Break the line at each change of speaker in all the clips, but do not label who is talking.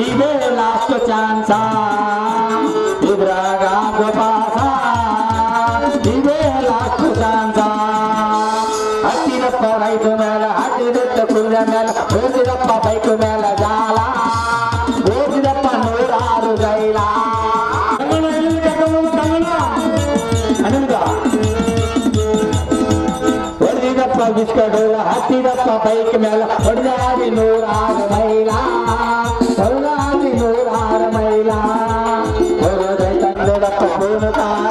ಇದೇ last chance ಇದ್ರಾಗ ಗೋಪಾಸ ಇದೇ ಲಾಸ್ಟ್ ಚಾನ್ಸ ಹತ್ತಿರಪ್ಪ ರೈತ ಮೇಲೆ ಹತ್ತಿರತ್ತ ಕುದುರೆ ಮೇಲೆ ಹೋಗಿದಪ್ಪ ಬೈಕ್ ಮೇಲೆ ಜಾಲ ಹೋಗಿದಪ್ಪ 106 ಗೈಲ ಹೊಡೆದಪ್ಪ ಬಿಸ್ಕಡೋಲ ಹತ್ತಿದಪ್ಪ ಬೈಕ್ ಮೇಲೆ ಹೊಡೆದಾಡಿ 106 ಮೈಲ ಹೊಡೆದಾಡಿ 106 ಮೈಲ ಹೊರದೆ ತಂದೆದಪ್ಪ ಪೂರ್ಣ ಕಾಲ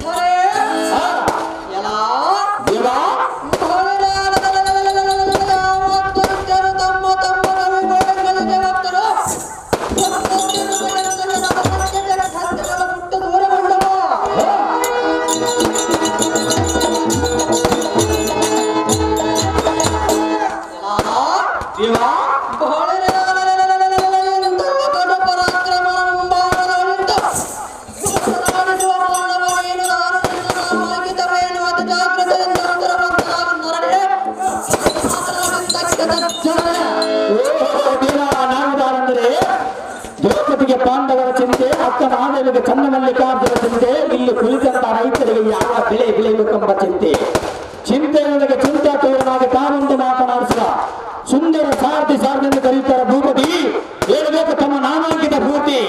Hare
ಮಲ್ಲಿಕಾರ್ಜುನ ಚಿಂತೆ, ಇಲ್ಲಿ ಕುಳಿತಂತ ರೈತರಿಗೆ ಯಾವ ಬೆಳೆ ಬೆಳೆಯಬೇಕೆಂಬ ಚಿಂತೆ. ಚಿಂತೆಯೊಳಗೆ ಚಿಂತಾ ತೋರನಾಗಿ ತಾನೊಂದು ಮಾತನಾಡಿಸುವ ಸುಂದರ ಸಾರಥಿ ಸಾರಥೆಂದು ಕರೆಯುತ್ತಾರೆ ಭೂಪತಿ. ಹೇಳಬೇಕು ತಮ್ಮ ನಾಮಾಂಕಿತ ಭೂತಿ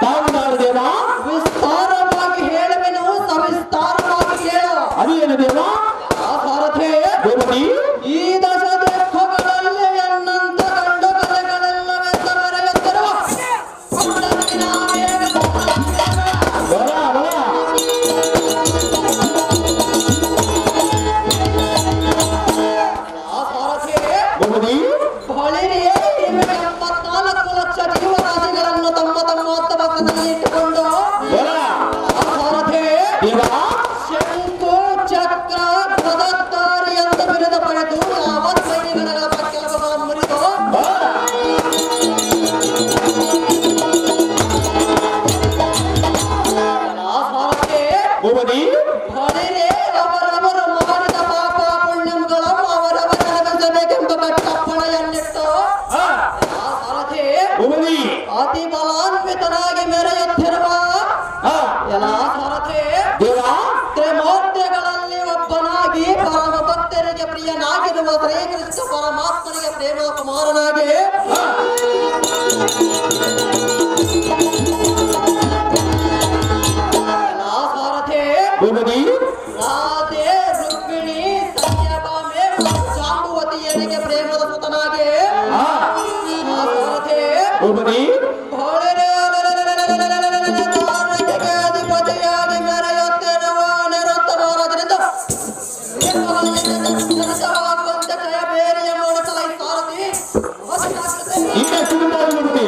ತಾವುದಾರದೇವ
ವಿಸ್ತಾರವಾಗಿ ಹೇಳುವೆನು, ಸವಿಸ್ತಾರವಾಗಿ ಹೇಳು.
ಅದೇನು ದೇವ
ಸಾರಥಿ
ಭೂಪತಿ?
ಈ ದಶ ದೇಹಗಳಲ್ಲಿ ಎನ್ನಂತ ಗಂಡು ಕಲೆಗಳೆಲ್ಲವೆಂದ ಮೆರೆಯುತ್ತಿರುವ
ಬರ ಬರ
ಸಾರಥಿ
ಭೂಪತಿ
ಬಳಿರಿಯೇ 74 ಲಕ್ಷ ಜೀವರಾಶಿಗಳನ್ನು ತಮ್ಮ ತಮ್ಮ ತಬಕದಲ್ಲಿ ಇಟ್ಟುಕೊಂಡು
ಬರ
ಸಾರಥಿ
ದೇವ
ಶಂಕು ಚಕ್ರ ಪದತ್ತಾರಿ ಅಂತ ಬಿರುದ ಪಡೆದು ಯಾವತ್ ಸೈನಿಕರ ಕೆಲಸ ಮುರಿದು ಸಾರಥಿ
ಭೂಪತಿ
ಬಳಿರೆ ಅವರವರು ಮಾಡಿದ ಪಾಪ ಪುಣ್ಯಗಳನ್ನು ಅವರವರ ಅನುಭವಿಸಬೇಕೆಂಬ ಕಟ್ಟಪ್ಪಣೆಯನ್ನಿಟ್ಟು ಸಾರಥಿ
ಭೂಪತಿ
ಅತಿ ಬಲಾನ್ವಿತನಾಗಿ ಮೆರೆಯುತ್ತಿರುವ ಎಲ್ಲ ಸಾರಥಿ
ದೇವ
ತ್ರಿಮೂರ್ತಿಗಳಲ್ಲಿ ಒಬ್ಬನಾಗಿ ಪರಮ ಭಕ್ತರಿಗೆ ಪ್ರಿಯನಾಗಿರುವ ಶ್ರೀಕೃಷ್ಣ ಪರಮಾತ್ಮನಿಗೆ ಪ್ರೇಮ ಕುಮಾರನಾಗಿ ಎಲ್ಲ ಸಾರಥಿ
ಭೂಪತಿ
ರಾಧೆ ರುಕ್ಮಿಣಿ ಸತ್ಯಭಾಮೆ ಜಾಂಬುವತಿಯರಿಗೆ ಪ್ರೇಮದ ಸುತನಾಗಿ ಸಾರಥಿ
ಭೂಪತಿ
ಅಧಿಪತಿಯಾಗಿ ಮೆರೆಯುತ್ತಿರುವ ನಿರುತ್ತ ಮಹಾರಾಜರಿಂದ ಜಯ ಬೇರೆಯ ಮೂಡಿಸಲ ಈ ಸಾರಥಿ
ಇನ್ನಷ್ಟು ಭೂಪತಿ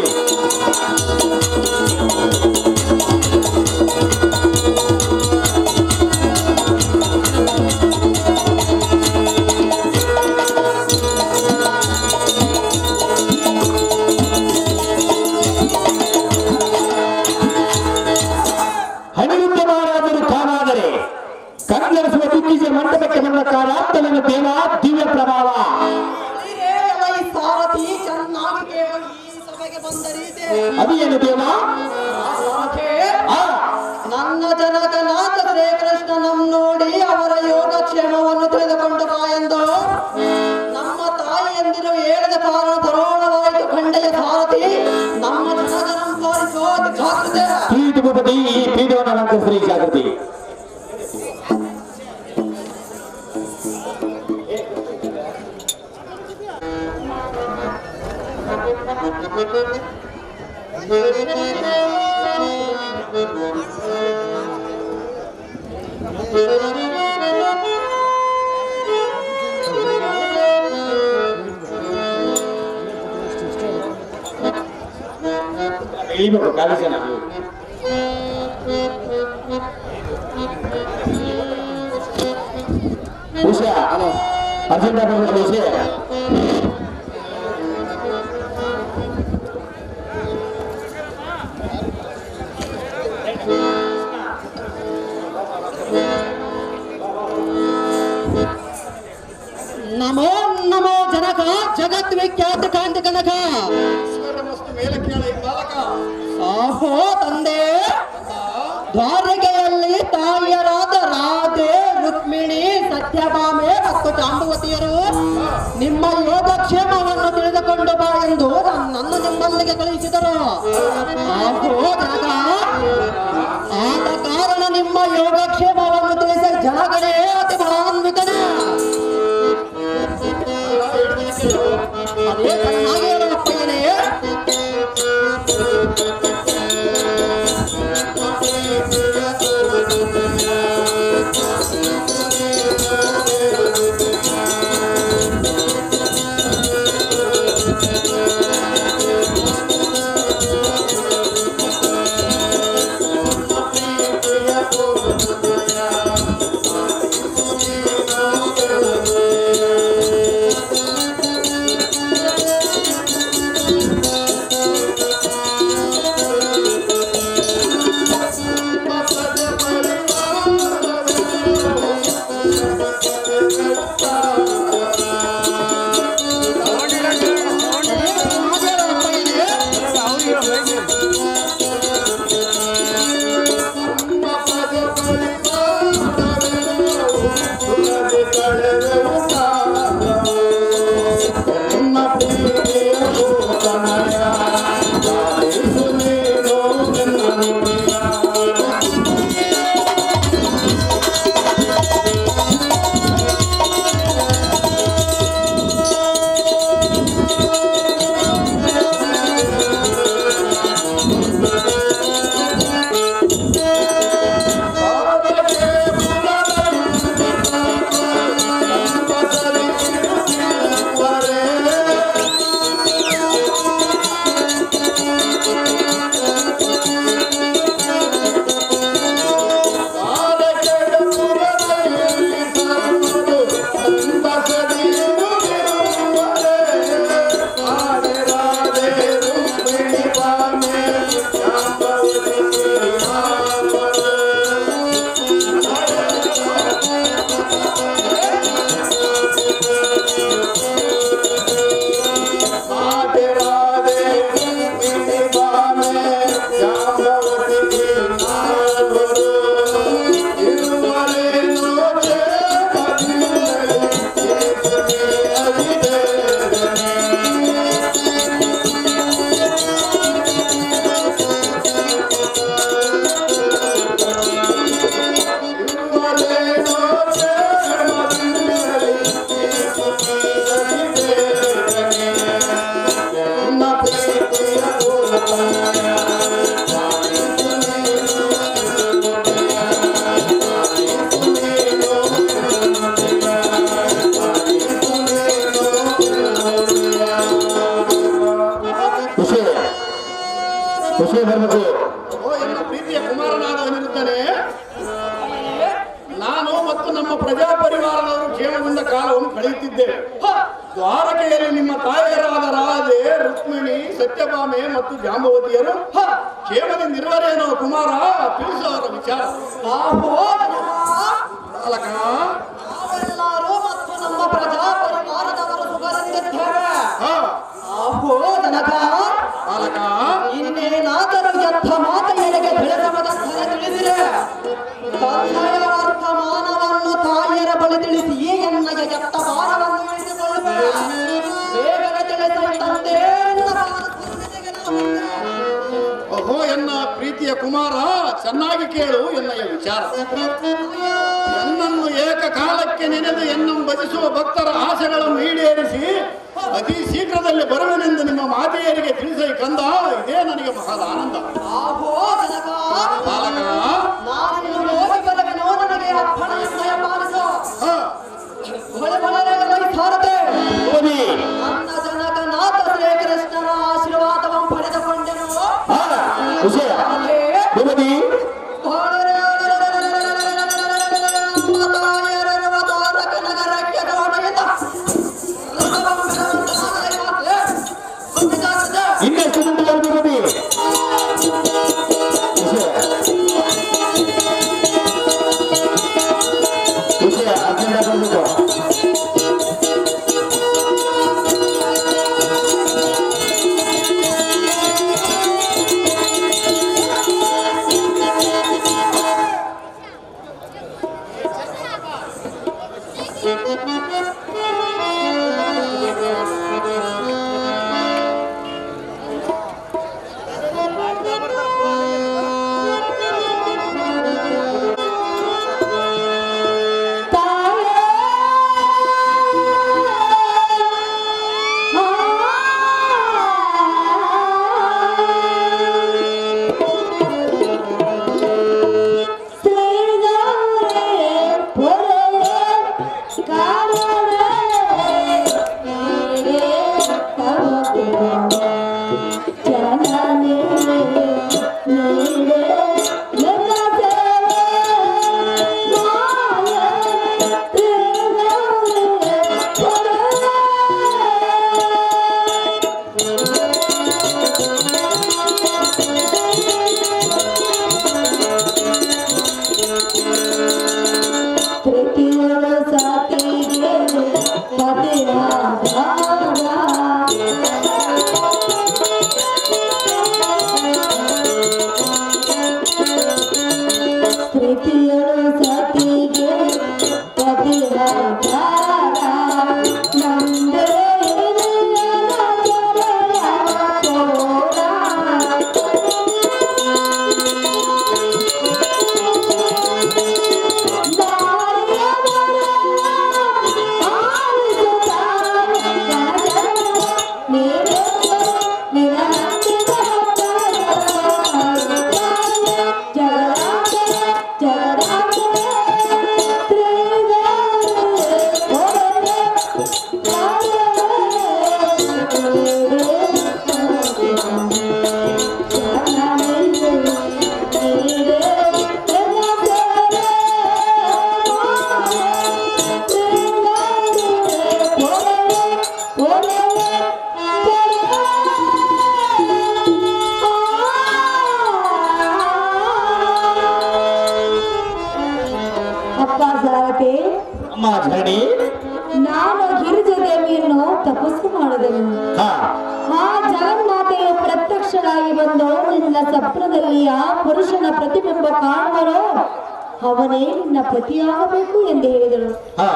ಅನಿರುದ್ಧ ಮಹಾರಾಜರು ತಾನಾದರೆ ಕಣ್ಣರಿಸುವ ದಿಗ್ಗಿಜ ಮಂಟಪಕ್ಕೆ ಬಂದ ಕಾರಾತ್ತಲನ್ನು ದೇವ ದಿವ್ಯ ಪ್ರಭಾವ
ಈ ಸಾರಥಿ ಚೆನ್ನಾಗಿ ಕೇಳಿ ಈ ಸಭೆಗೆ ಬಂದ ರೀತಿ
ಅದೇನು ದೇವ
ಸಾರಥಿ
ಆ
ನನ್ನ ಜನಕನಾಥ ಶ್ರೀಕೃಷ್ಣನಂ ನೋಡಿ ಅವರ ಯೋಗಕ್ಷೇಮವನ್ನು ತಿಳಿದುಕೊಂಡು ಬಾ ಎಂದು ನಮ್ಮ ತಾಯಿಯಂದಿರು ಹೇಳಿದ ಕಾರಣ ತರೋಣವಾಯಿತು ಖಂಡೆಯ ಸಾರಥಿ ನಮ್ಮ ಜನಕನಂ ಪಾಲಿಸೋ ಜಾಗೃತೆ
ಪೀಠ ಭೂಪತಿ ಈ ಪೀಠವನ್ನು ಅಲಂಕರಿಸಲಿ ಜಾಗೃತಿ ಇಳಿಬೇಕು ಕಾಲು ಜನ ಉಷಾ ಅರ್ಜೆಂಟ್ ಬಂದ್ಬಿಟ್ಟು ಉಷೆ
ನಮೋ ನಮೋ ಜನಕ ಜಗತ್ ವಿಖ್ಯಾತ ಕಾಂತಿ ಕನಕ ಸಾಹೋ ತಂದೆ ದ್ವಾರಕೆಯಲ್ಲಿ ತಾಯಿಯರಾದ ರಾಧೆ ರುಕ್ಮಿಣಿ ಸತ್ಯಭಾಮೆ ಮತ್ತು ಜಾಂಬುವತಿಯರು ನಿಮ್ಮ ಯೋಗಕ್ಷೇಮವನ್ನು ತಿಳಿದುಕೊಂಡು ಬಾ ಎಂದು ನನ್ನನ್ನು ನಿಮ್ಮಲ್ಲಿಗೆ ಕಳುಹಿಸಿದರು. ಸಾಹೋ ಜನಕ ಆದ ಕಾರಣ ನಿಮ್ಮ ಯೋಗಕ್ಷೇಮವನ್ನು ತಿಳಿಸ ಜನಗಳೇ ಅತಿ ಬಲಾನ್ವಿತನೇ ಅದೇ ಚೆನ್ನಾಗಿ ಹೇಳುವಪ್ಪಯ್ಯನೇ
ಖುಷಿ ಬರಬೇಕು.
ಓ ಎನ್ನ ಪ್ರೀತಿಯ ಕುಮಾರನಾದವನಿರುತ್ತಾನೆ. ನಾನು ಮತ್ತು ನಮ್ಮ ಪ್ರಜಾ ಪರಿವಾರದವರು ಕ್ಷೇಮದಿಂದ ಕಾಲವನ್ನು ಕಳೆಯುತ್ತಿದ್ದೇವೆ. ದ್ವಾರಕೆಯಲ್ಲಿ ನಿಮ್ಮ ತಾಯಿಯರಾದ ರಾಧೆ, ರುಕ್ಮಿಣಿ, ಸತ್ಯಭಾಮೆ ಮತ್ತು ಜಾಂಬವತಿಯರು ಕ್ಷೇಮದಿಂದ ಇರುವರೇನೋ ಕುಮಾರ, ತಿಳಿಸುವವರ ವಿಚಾರ. ಬಾಲಕ,
ನಾವೆಲ್ಲರೂ ಮತ್ತು ನಮ್ಮ ಪ್ರಜಾ ಪರಿವಾರದವರು ಸುಖದಿಂದಿದ್ದೇವೆ. ಆಹೋ ಜನಕ,
ಬಾಲಕ,
ಇನ್ನೇನಾದರೂ ಎತ್ತ ಮಾತೆಯರಿಗೆ ಬೆಳೆಸಬಹುದಂತಲೇ ತಿಳಿದಿರೆ. ತಂದೆಯ ವರ್ತಮಾನವನ್ನು ತಾಯಿಯರ ಬಳಿ ತಿಳಿಸಿ ಎನ್ನಯ ಎತ್ತ ಭಾರವನ್ನು ಇಳಿಸಿಕೊಳ್ಳುವೆ. ಬೇಗನೆ ತಿಳಿಸಿ ತಂದೆ
ಓಹೋ ಎನ್ನ ಪ್ರೀತಿಯ ಕುಮಾರ, ಚೆನ್ನಾಗಿ ಕೇಳು ಎನ್ನಯ ವಿಚಾರ. ಎನ್ನನ್ನು ಏಕಕಾಲಕ್ಕೆ ನೆನೆದು ಎನ್ನನ್ನು ಭಜಿಸುವ ಭಕ್ತರ ಆಸೆಗಳನ್ನು ಈಡೇರಿಸಿ ಅತಿ ಶೀಘ್ರದಲ್ಲಿ ಬರುವೆನೆಂದು ನಿಮ್ಮ ಮಾತೆಯರಿಗೆ ತಿಳಿಸಿ ಕಂದ, ಇದೇ ನನಗೆ ಮಹಾದ ಆನಂದ.
ಆಹೋ ಜನಕ,
ಬಾಲಕ,
ನಾನು ಹೋಗಿ ಬರಬೇನೋ, ನನಗೆ ಅಪ್ಪಣೆ ಪಾಲಿಸು. ಹೊಳೆ ಭಾರತೆ ನನ್ನ ಜನಕನಾಥ ಶ್ರೀಕೃಷ್ಣನ ಆಶೀರ್ವಾದವನ್ನು ಪಡೆದುಕೊಂಡೆನು.
ವಿಷಯ ಭೂಪತಿ ಇನ್ನೆಷ್ಟು ಗಂಟೆ ಭೂಪತಿ ವಿಷಯ ಅರ್ಜೆಂಟ ಬರಬೇಕು.
Jagara
ಅಮ್ಮ ಧರಣಿ,
ನಾನು ಗಿರಿಜಾ ದೇವಿಯನ್ನು ತಪಸ್ಸು ಮಾಡಿದೆನು.
ಹಾ
ಆ ಜಗನ್ಮಾತೆಯು ಪ್ರತ್ಯಕ್ಷರಾಗಿ ಬಂದು ನಿನ್ನ ಸ್ವಪ್ನದಲ್ಲಿ ಆ ಪುರುಷನ ಪ್ರತಿಬಿಂಬ ಕಾಣುವರೋ ಅವನೇ ನಿನ್ನ ಪತಿಯಾಗಬೇಕು ಎಂದು ಹೇಳಿದಳು.
ಹಾ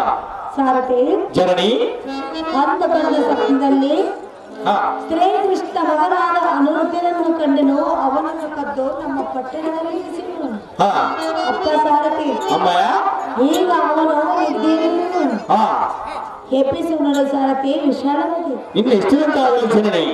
ಸಾರಥಿ,
ಜನನಿ,
ಅಂದ ಬಂದ ಸ್ವಪ್ನದಲ್ಲಿ
ಹಾ
ಶ್ರೀಕೃಷ್ಣ ಮಗನಾದ ಅನುರುದ್ಧನನ್ನು ಕಂಡನು. ಅವನನ್ನು ಕದ್ದು ನಮ್ಮ ಪಟ್ಟಣದಲ್ಲಿ ಇರಿಸಿದನು.
ಹಾ
ಅಪ್ಪ ಸಾರಥಿ,
ಅಮ್ಮಯ್ಯ,
ಈಗ ಅವನು ಇದ್ದೇನೆ
ಹಾ
ಎಪಿಸು ನೋಡ ಸಾರಥಿ ವಿಶಾಲವಾಗಿ.
ಇನ್ನು ಎಷ್ಟು ಗಂಟೆ ಆಗಲಿ ಜನನಿ?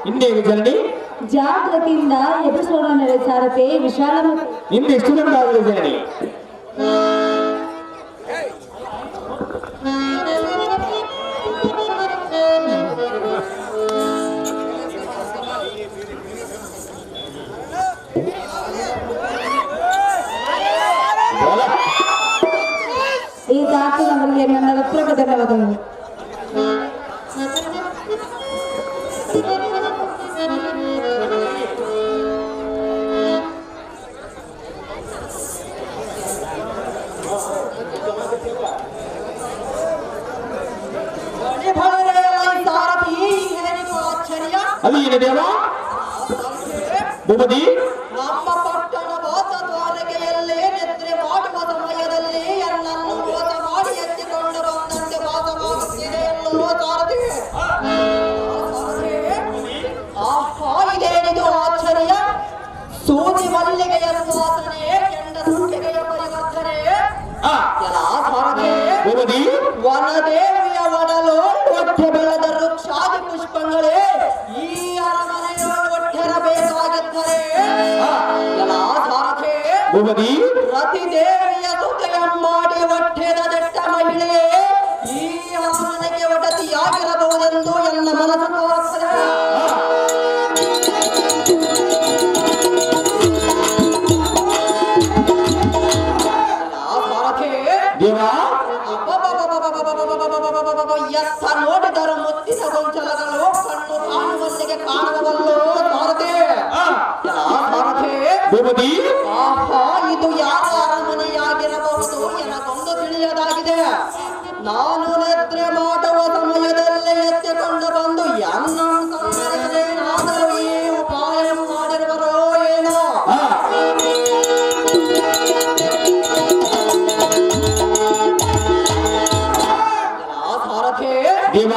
ಇನ್ನೇನು ಜನನಿ?
ಜಾಗೃತಿಯಿಂದ ಎದುರಿಸೋಣ ನಡೆ ಸಾರಥಿ ವಿಶಾಲ.
ಇನ್ನು ಎಷ್ಟು ಗಂಟೆ ಆಗಲಿ ಜನನಿ?
ಈ ದಾಖಲೆಯವರಿಗೆ ನನ್ನ ಹೃತ್ಪೂರ್ವಕ ಧನ್ಯವಾದಗಳು.
ಅದೇನು ದೇವ ಭೂಪತಿ?
ನಮ್ಮ ಪಟ್ಟಣ ವಾಸದ್ವಾರಕೆಯಲ್ಲೇ ನಿದ್ರೆ ಮಾಡುವ ಸಮಯದಲ್ಲಿ ಎನ್ನನ್ನು ಮೋಸ ಮಾಡಿ ಎತ್ತಿಕೊಂಡು ಬಂದಂತೆ ವಾಸವಾಗುತ್ತಿದೆ ಎನ್ನುವ ಸಾರಥಿ. ಆಹಾ, ಇದೇನಿದು ಆಶ್ಚರ್ಯ! ಸೂದಿ ಮಲ್ಲಿಗೆಯ ಸುವಾಸನೆ, ಕೆಂಡ ಸುಂಡಿಗೆಯ ಪರಿವರ್ತನೆ. ಎಲ್ಲ ಸಾರಥಿ,
ಭೂಪತಿ
ವನದೇವಿಯ ಒಡಲು ಒಟ್ಟೆ ಬೆಳೆದ ವೃಕ್ಷಾದಿ ಪುಷ್ಪಗಳೇ ಈ ಅರಮನೆಯ ಒಟ್ಟಿರಬೇಕಾಗಿದ್ದರೆ ಎಲ್ಲ ಸಾರಥಿ,
ಭೂಪತಿ
ರತಿದೇವಿಯ ಸುತೆಯ ಮಾಡಿ ಒಟ್ಟೆದ ದಟ್ಟ ಮಹಿಳೆಯೇ ಈ ಅರಮನೆಗೆ ಒಡತಿಯಾಗಿರಬಹುದೆಂದು ಎನ್ನ ಮನಸ್ಸು ತೋರುತ್ತದೆ.
ದೇವ
ಎತ್ತ ನೋಡಿದರು ಮುತ್ತಿನ ಗೊಂಚಲಗಳು ಕಣ್ಣು ಕಾಣುವಲ್ಲಿಗೆ ಕಾಣುವಲ್ಲೋ ಸಾರಥಿ. ಸಾರಥಿ,
ಭೂಪತಿ
ಆಹಾ, ಇದು ಯಾವ ಅರಮನೆಯಾಗಿರಬಹುದು ಎನಗೊಂದು ತಿಳಿಯದಾಗಿದೆ. ನಾನು ನಿದ್ರೆ ಮಾಡುವ ಸಮಯದಲ್ಲೇ ಎತ್ತಿಕೊಂಡು ಬಂದು ಎನ್ನನ್ನು ಸಂಹರಿಸದೇನಾದರೂ ಈ ಉಪಾಯ ಮಾಡಿರುವರೋ ಏನೋ.
ದೇವ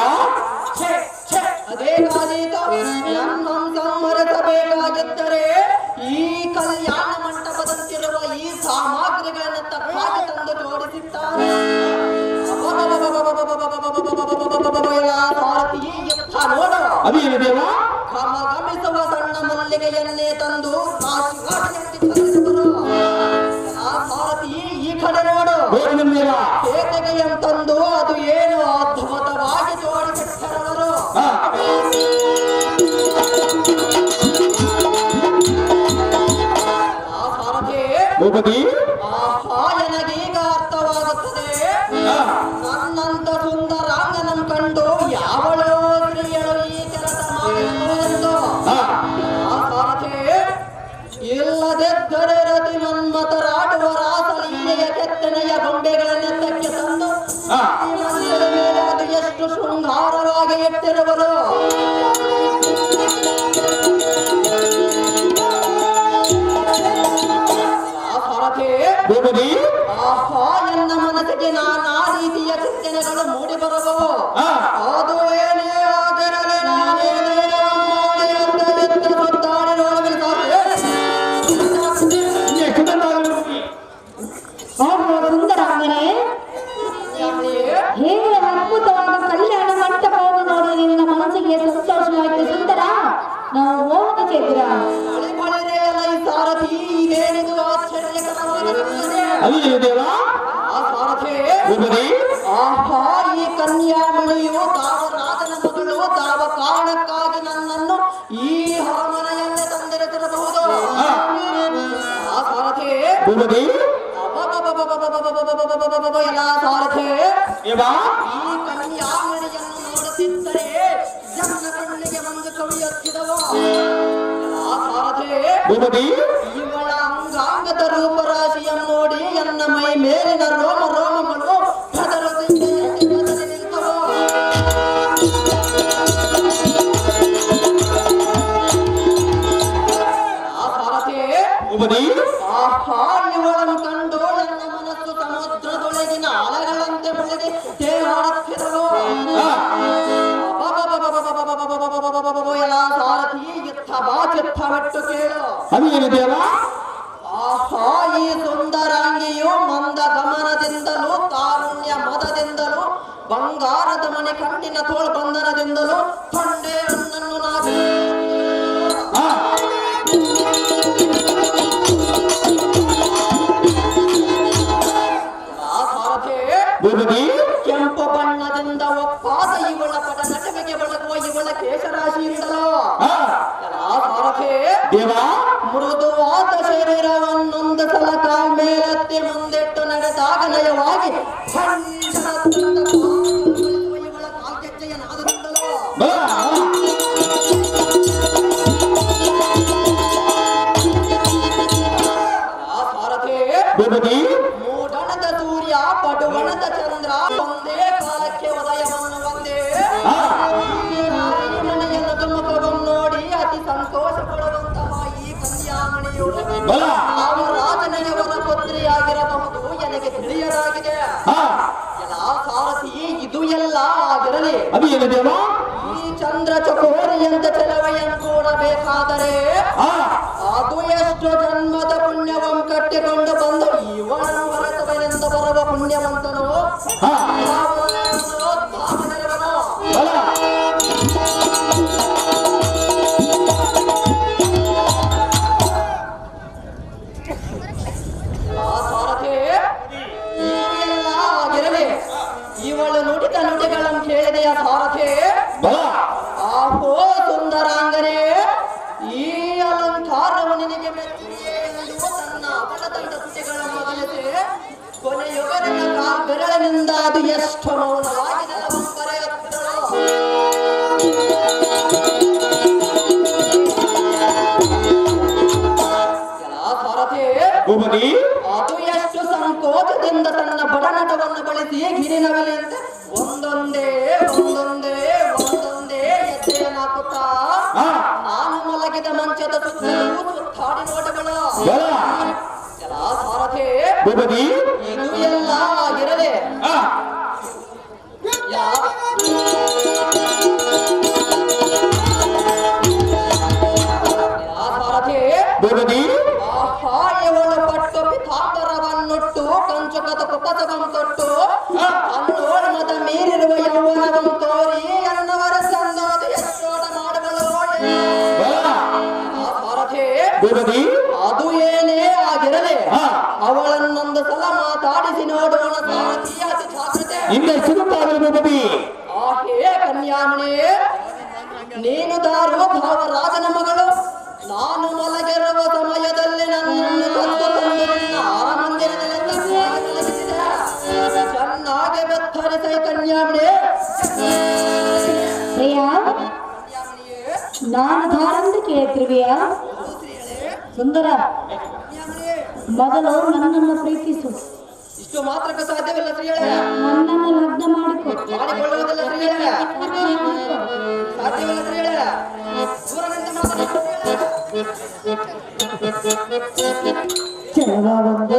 ಅದೇನಾದೀತ ಎನ್ನನ್ನು ಸಂಹರಿಸಬೇಕಾಗಿದ್ದರೆ ಈ ಕಲ್ಯಾಣ ಮಂಟಪದಂತಿರುವ ಈ ಸಾಮಗ್ರಿಗಳನ್ನು ತಪ್ಪಾಗಿ ತಂದು ಜೋಡಿಸಿದ್ದಾರೆ. ನೋಡು,
ಅದೇನು ದೇವ?
ಗಮಿಸುವ ಸಣ್ಣ ಮಲ್ಲಿಗೆಯನ್ನೇ ತಂದು ಈ ಕಡೆ ನೋಡು.
ಭೂಪತಿ
ಆಹಾ ನನಗೀಗ ಅರ್ಥವಾಗುತ್ತದೆ. ನನ್ನಂತ ಸುಂದರಾಂಗನಂ ಕಂಡು ಯಾವಳೋ ಸ್ತ್ರೀಯಳು ಈ ಕೆಲಸ ಮಾಡಿರುವುದೆಂದು. ಆ ಸಾರಥಿ ಇಲ್ಲದೆದ್ದರೆ ರತಿ ಮನ್ಮತರಾಡುವ ರಾಸಲೀಲೆಯ ಕೆತ್ತನೆಯ ಗೊಂಬೆಗಳನ್ನೆತ್ತಕ್ಕೆ ತಂದು ಈ ಮಂದಿರದ ಮೇಲೆ ಅದು ಎಷ್ಟು ಶೃಂಗಾರವಾಗಿ ಇಟ್ಟಿರುವರು.
ಭೂಪತಿ
ಆಹಾ ಎನ್ನ ಮನಸ್ಸಿಗೆ ನಾನಾ ರೀತಿಯ ಚಿಂತನೆಗಳು ಮೂಡಿ ಬರಬಹುದು. ಅದು ಏನೇ ಆಗಿರಲಿ ನಾನೇ ಧೈರ್ಯವಾಗಿ ಅಂತ ಸುತ್ತಾಡಿ ನೋಡಬೇಕಾದ್ರೆ
ಸುಂದರಾಂಗನೇ ಹೇಗೆ ಅದ್ಭುತವಾದ ಕಲ್ಯಾಣ ಮಂಟಪವನ್ನು ನೋಡಿ ನಿನ್ನ ಮನಸ್ಸಿಗೆ ಸಂತೋಷವಾಯಿತು ಸುಂದರ. ನಾವು ಮೋಹನ ಚೇತ್ರ
ಈ ಸಾರಥಿ ಇದೇನಿದು ಆಶ್ಚರ್ಯಕರವಾದ ಸಾರಥಿ. ಆಹಾ ಈ ಕನ್ಯಾಮಣಿಯು ತಾವ ರಾಜನ ಮಗಳು ತಾವ ಕಾರಣಕ್ಕಾಗಿ ನನ್ನನ್ನು ಈ ಹರಮನೆಯಲ್ಲೇ ತಂದಿರಿಸಿರಬಹುದು. ಆ ಸಾರಥಿ ಎಲ್ಲ ಸಾರಥಿ ಈ ಕನ್ಯಾಮಣಿಯನ್ನು ನೋಡುತ್ತಿದ್ದರೆ ಜನ ಕಣ್ಣಿಗೆ ಒಂದು ಕವಿಯುತ್ತಿದವ. ಇವಳ ಅಂಗಾಂಗದ ರೂಪರಾಶಿಯನ್ನು ನೋಡಿ ಎನ್ನ ಮೈ ಮೇಲಿನ ರೋಮ ರೋಮಗಳು ನಿಂತವು. ಆಹಾ ಇವಳನ್ನು ಕಂಡು ನನ್ನ ಮನಸ್ಸು ಸಮುದ್ರದೊಳಗಿನ ಅಲೆಗಳಂತೆ ಬೆಳಗಿ ತೇಲಾಡುತ್ತಿದ್ದವು. ಎಲ್ಲ ಸಾರಥಿ ಚಿತ್ತಬಿಟ್ಟು ಕೇಳು. ಆಹಾ ಈ ಸುಂದರಾಂಗಿಯು ಮಂದ ಗಮನದಿಂದಲೂ ತಾರುಣ್ಯ ಮದದಿಂದಲೂ ಬಂಗಾರದ ಮನೆ ಕಣ್ಣಿನ ತೋಳು ಬಂಧನದಿಂದಲೂ ಕೊಂಡೆ ಅಣ್ಣನ್ನು ನಾಚಿ ಕೆಂಪು ಬಣ್ಣದಿಂದ ಒಪ್ಪಾದ ಇವಳ ಪಟ ನಟವೆಗೆ ಬಳಗುವ ಇವಳ ಕೇಶರಾಶಿಯಿಂದಲೋ ಮೃದುವಾದ ಶರೀರವನ್ನೊಂದು ಸಲ ಕಾಲ್ ಮೇಲತ್ತಿ ಮುಂದಿಟ್ಟು ನಡೆದಾಗ ನಯವಾಗಿ ಇವಳ ಕಾಲ್ಗೆಜ್ಜೆಯ ನಾದದಿಂದಲೋ ಮೂಡಣದ ಸೂರ್ಯ ಪಡುವಣದ ಚಂದ್ರ ಒಂದೇ ಕಾಲಕ್ಕೆ ಉದಯವನ್ನು ಒಂದೇ ಮನೆಯನ್ನು ಗಮಕವನ್ನು ನೋಡಿ ಅತಿ ಸಂತೋಷ ಪಡುವಂತಹ ಈ ಕನ್ಯಾಮಣಿಯು ನಾವು ರಾಜನೆಯವರ ಪುತ್ರಿಯಾಗಿರಬಹುದು ನನಗೆ ತಿಳಿಯಲಾಗಿದೆ. ಎಲ್ಲ ಸಾರಥಿ ಇದು ಎಲ್ಲ ಆಗಿರಲಿ ಈ ಚಂದ್ರ ಚಕೋರಿಯಂತ ಚೆಲುವೆಯನ್ನು ಕೂಡಬೇಕಾದರೆ ಅದು ಎಷ್ಟು ಜನ್ಮದ ಪುಣ್ಯವಂ ಕಟ್ಟಿಕೊಂಡು ಬಂದು ಇವನ ಹೊರತವನೆಂದು ಬರುವ ಪುಣ್ಯವಂತನು ಆಗಿರಲಿ ಇವಳು ನುಡಿದ ನುಡಿಗಳನ್ನು ಕೇಳಿದೆಯ ಸಾರಥಿ. ಆಹೋ ಸುಂದರಾಂಗನೇ ಈ ಅಲಂಕಾರವು ನಿನಗೆ ಮೆಚ್ಚಿದೆಯೇ ಎಂದು ತನ್ನ ಅವಳದಂಡ ತುಟಿಗಳನ್ನು ಬಯಸಿ ಕೊನೆಯುಗರಿನ ಬೆರಳಿನಿಂದ ಅದು ಎಷ್ಟು ಮೌನವಾಗಿದೆ ಬರೆಯುತ್ತಿದ್ದಳು. ಸಾರಥಿ ಅದು ಎಷ್ಟು ಸಂಕೋಚದಿಂದ ತನ್ನ ಬಡನಟವನ್ನು ಬಳಸಿ ಗಿರಿನವಲೆಂತೆ ಒಂದೊಂದೇ ಒಂದೊಂದೇ ಒಂದೊಂದೇ ಹೆಜ್ಜೆಯನ್ನು ಹಾಕುತ್ತಾ ನಾನು ಮಲಗಿದ ಮಂಚದ ಸುತ್ತಲೂ ಸುತ್ತಾಡಿ ನೋಟಗಳು. ಸಾರಥಿ ಇದು ಎಲ್ಲ ಆಗಿರದೆ ಸಾರಥಿ ಇವಳು ಪಟ್ಟು ಪಿತಾಂಬರವನ್ನುಟ್ಟು ಕಂಚುಕದ ಕುಪಸವಂ ತೊಟ್ಟು ಅನ್ನೋರ್ಮದ ಮೀರಿರುವ ಯೌವನವಂ ತೋರಿ ಅನ್ನವರ ಸಂಗಾದ ಎಷ್ಟೋಟ ಮಾಡುಗಳು. ಸಾರಥಿ ಅದು ಏನೇ ಆಗಿರಲಿ ಅವಳನ್ನೊಂದು ಸಲ ಮಾತಾಡಿಸಿ ನೋಡೋಣ ಸಾರಥಿ ಅತಿ ಜಾಗ್ರತೆ. ಹೇ ಕನ್ಯಾಮಣಿ ನೀನು ದಾರುವ ಭಾವರಾಜನ ಮಗಳು. ನಾನು ಮಲಗಿರುವ ಸಮಯದಲ್ಲಿ ನನ್ನನ್ನು ಕತ್ತು ತಂದು ನಿನ್ನ
ನಾನು ಧಾರಂತ ಕೇಳ್ತಿರ್ವಿಯ ಸುಂದರ ಮೊದಲು ನನ್ನನ್ನು ಪ್ರೀತಿಸು.
ಇಷ್ಟು ಮಾತ್ರಕ್ಕೆ ಸಾಧ್ಯವಿಲ್ಲ ಶ್ರೀಗಳೇ.
ನನ್ನನ್ನು ಲಗ್ನ ಮಾಡಿಕೊ.
ಮಾಡಿಕೊಳ್ಳುವುದಿಲ್ಲ ಶ್ರೀಗಳೇ. ಸಾಧ್ಯವಿಲ್ಲ ಶ್ರೀಗಳೇ. ದೂರದಿಂದ ಮಾತನಾಡು ಶ್ರೀಗಳೇ.
ಚೆಲುವ ಒಂದು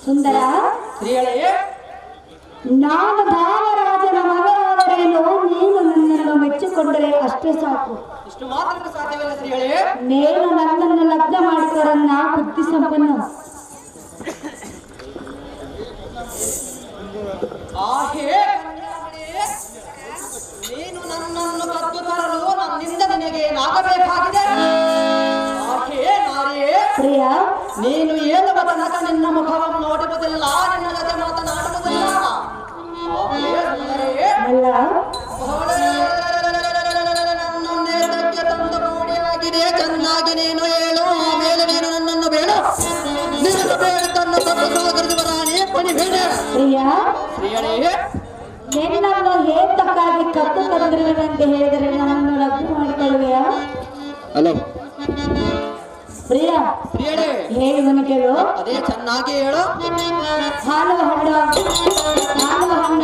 ಸುಂದರ
ಶ್ರೀಗಳೇ.
ನಾನು ಭಾವರಾಜನ ಮಗಳಾದರೇನು ನೀನು ನನ್ನನ್ನು ಮೆಚ್ಚಿಕೊಂಡರೆ ಅಷ್ಟೇ ಸಾಕು.
ಇಷ್ಟು ಮಾತ್ರಕ್ಕೆ ಸಾಧ್ಯವಿಲ್ಲ ಶ್ರೀಗಳೇ.
ನೀನು ನನ್ನನ್ನು ಲಗ್ನ ಮಾಡಿದರನ್ನ ಬುದ್ಧಿ ಸಂಪನ್ನ.
ಆಹೇ ಕನ್ಯಾಮಣಿ, ನೀನು ನನ್ನನ್ನು ಕದ್ದು ತರಲು ನನ್ನಿಂದ ನಿನಗೆ ನಾಗಬೇಕಾಗಿದೆ. ಆಹೇ ನಾರಿಯೇ,
ಪ್ರಿಯ
ನೀನು ಏಳುವ ತನಕ ನಿನ್ನ ಮುಖವನ್ನು ನೋಡುವುದಿಲ್ಲ, ನಿನ್ನ ಜೊತೆ ಮಾತನಾಡುವುದಿಲ್ಲ. ಆಹೇ ಸುಂದರಿಯೇ,
ಅಲ್ಲ
ನನ್ನನ್ನೇ ತಗ್ಗೆ ತಂದು ಕೂಡಿಯಾಗಿದೆ. ಚೆನ್ನಾಗಿ ನೀನು ಹೇಳು, ಆಮೇಲೆ ನೀನು ನನ್ನನ್ನು ಬೇಡ. ನಿನ್ನನ್ನು ಬೇಡ ತನ್ನ ತಪ್ಪು ಸಾಗರದ ರಾಣಿ ಪಣಿ ಬೇಡ.
ಪ್ರಿಯ
ಶ್ರೀಗಳೇ,
ನಿನ್ನನ್ನು ಏತಕ್ಕಾಗಿ ಕದ್ದು ತಂದಿರುವೆನೆಂದು ಹೇಳಿದರೆ ನನ್ನನ್ನು ಲಗ್ನ ಮಾಡಿಕೊಳ್ಳುವೆಯಾ?
ಹಲೋ
ಪ್ರಿಯ
ಶ್ರೀಗಳೇ,
ಹೇಳುವನು ಕೇಳು.
ಅದೇ ಚೆನ್ನಾಗಿ ಹೇಳು.
ಹಾಲು ಹಣ್ಣ ಹಾಲು ಹಣ್ಣ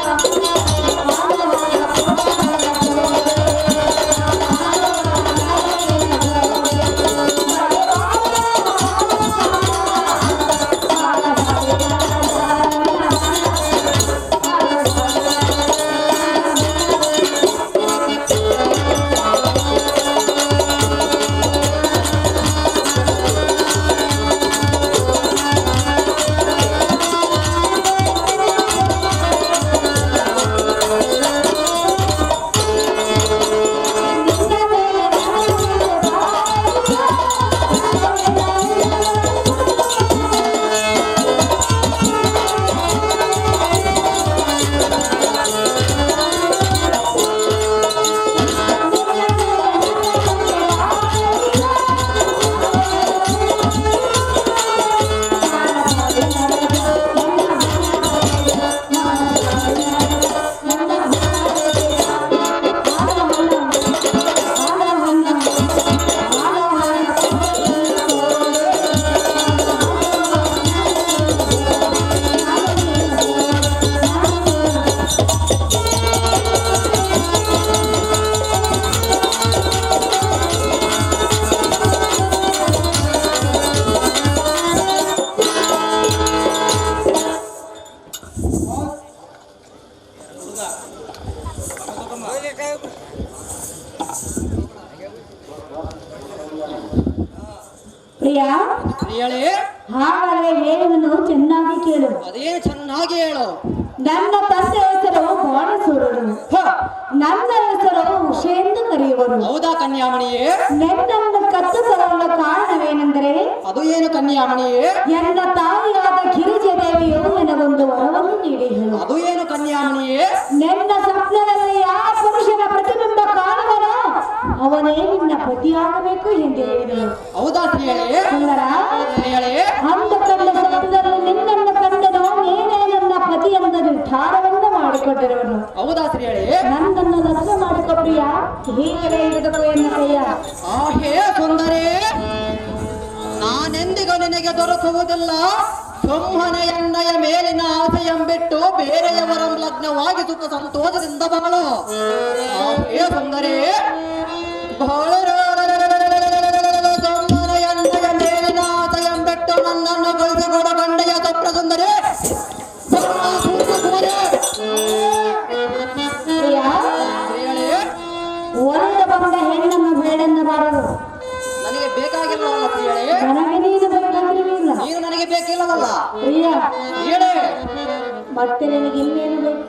ಪ್ರಿಯ
ಪ್ರಿಯಳೇ,
ಹಾಗಾದರೆ ಹೇಳುವನು ಚೆನ್ನಾಗಿ ಕೇಳು.
ಅದೇ ಚೆನ್ನಾಗಿ ಹೇಳು.
ನನ್ನ ತಂದೆ ಹೆಸರು ಮಾನಸೂರನು. ನನ್ನ ಹೆಸರು ಉಷೆ ಎಂದು ಕರೆಯುವರು.
ಹೌದಾ ಕನ್ಯಾಮಣಿಯೇ?
ನನ್ನನ್ನು ಕತ್ತು ತರಲು ಕಾರಣವೇನೆಂದರೆ
ಅದು ಏನು ಕನ್ಯಾಮಣಿಯೇ?
ನನ್ನ ತಾಯಿಯಾದ ಗಿರಿಜೆ ದೇವಿಯು ನನಗೊಂದು ವರವನ್ನು ನೀಡಿದಳು.
ಅದು ಏನು ಕನ್ಯಾಮಣಿಯೇ?
ನನ್ನ ಸ್ವಪ್ನದಲ್ಲಿ ಯಾವ ಪುರುಷನ ಪ್ರತಿಬಿಂಬ ಕಾಣುವನೋ ಅವನೇ ನಿನ್ನ ಪತಿಯಾಗಬೇಕು ಎಂದು ಹೇಳಿದಳು.
ಹೌದಾ ಶ್ರೀಯಳೇ?
ಸುಂದರ,
ಶ್ರೀಯಳೇ,
ಅಂದು ಕಂಡ ಸ್ವಪ್ನದಲ್ಲಿ ನಿನ್ನನ್ನು ಕಂಡನು ನೀನೇ ನನ್ನ ಪತಿ ಎಂದ ನಿರ್ಧಾರವನ್ನು ಮಾಡಿಕೊಟ್ಟಿರುವನು.
ಹೌದಾ ಶ್ರೀಯಳೇ?
ನನ್ನನ್ನು ಲಗ್ನ ಮಾಡಿಕೊಟ್ಟಿಯ ಹೀಗಲೇ ಇರಬೇಕು ಎನ್ನ ಕೈಯ.
ಹೇ ಸುಂದರೇ, ನಾನೆಂದಿಗೂ ನಿನಗೆ ದೊರಕುವುದಿಲ್ಲ. ಬ್ರಹ್ಮನ ಎಣ್ಣೆಯ ಮೇಲಿನ ಆಸೆಯಂಬಿಟ್ಟು ಬೇರೆಯವರ ಲಗ್ನವಾಗಿ ಸುಖ ಸಂತೋಷದಿಂದ ಬಾಳು. ಹೇ ಸುಂದರೇ, ಬ್ರಹ್ಮನ ಎಣ್ಣೆಯ ಮೇಲಿನ ಆಸೆಯಂಬಿಟ್ಟು ನನ್ನನ್ನು ಕಳಿಸಿಕೊಡ ಗಂಡೆಯ ಸ್ವಪ್ನ ಸುಂದರೇ.
ಪ್ರಿಯ, ಒಂದು ಬಂದ ಹೆಣ್ಣನ್ನು ಬೇಡೆಂದು ಬಾರದು.
ನನಗೆ ಬೇಕಾಗಿಲ್ಲವಲ್ಲ ಪ್ರಿಯಳೇ?
ನನಗೆ ನೀನು ಬೇಕಾಗಿರಲಿಲ್ಲ.
ನೀನು ನನಗೆ ಬೇಕಿಲ್ಲವಲ್ಲ
ಪ್ರಿಯ,
ಹೇಳೇ.
ಮತ್ತೆ ನಿನಗೆ ಇನ್ನೇನು ಬೇಕು?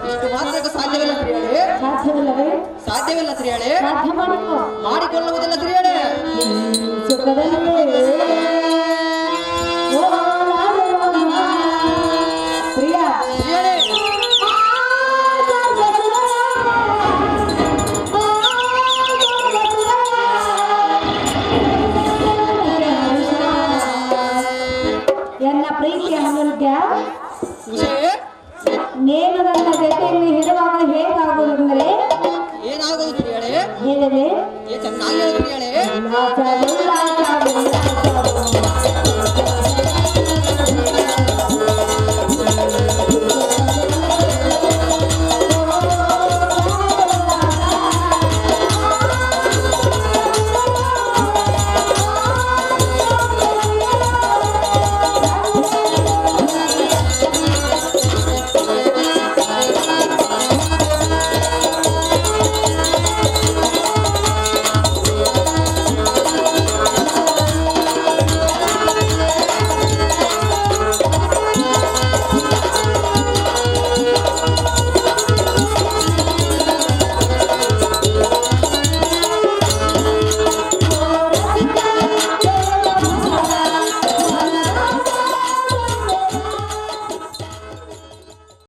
ಇಷ್ಟು ಮಾತ್ರಕ್ಕೆ ಸಾಧ್ಯವಿಲ್ಲ ಪ್ರಿಯಳೇ.
ಸಾಧ್ಯವಿಲ್ಲವೇ?
ಸಾಧ್ಯವಿಲ್ಲ ಪ್ರಿಯಳೇ.
ಸಾಧ್ಯ ಮಾಡಿಕೋ.
ಮಾಡಿಕೊಳ್ಳುವುದಿಲ್ಲ ಪ್ರಿಯಳೇ.
ಸುಖದಲ್ಲಿ ಓ ನಾಡುವ ಪ್ರಿಯ,
ಪ್ರಿಯಳೇ,
ಎನ್ನ ಪ್ರೀತಿಯ ಅಮೂಲ್ಯ,
ಉಷೆ,
ನೇನು ನನ್ನ ಜೊತೆಯಲ್ಲಿ ಇರುವಾಗ ಹೇಗಾಗುವುದೆಂದರೆ
ಏನಾಗೋದು ಪ್ರಿಯಳೇ?
ಹೇಳಿದೆ
ಚೆನ್ನಾಗಿ ಹೇಳು ಪ್ರಿಯಳೇ.
ನಾಚಾಲು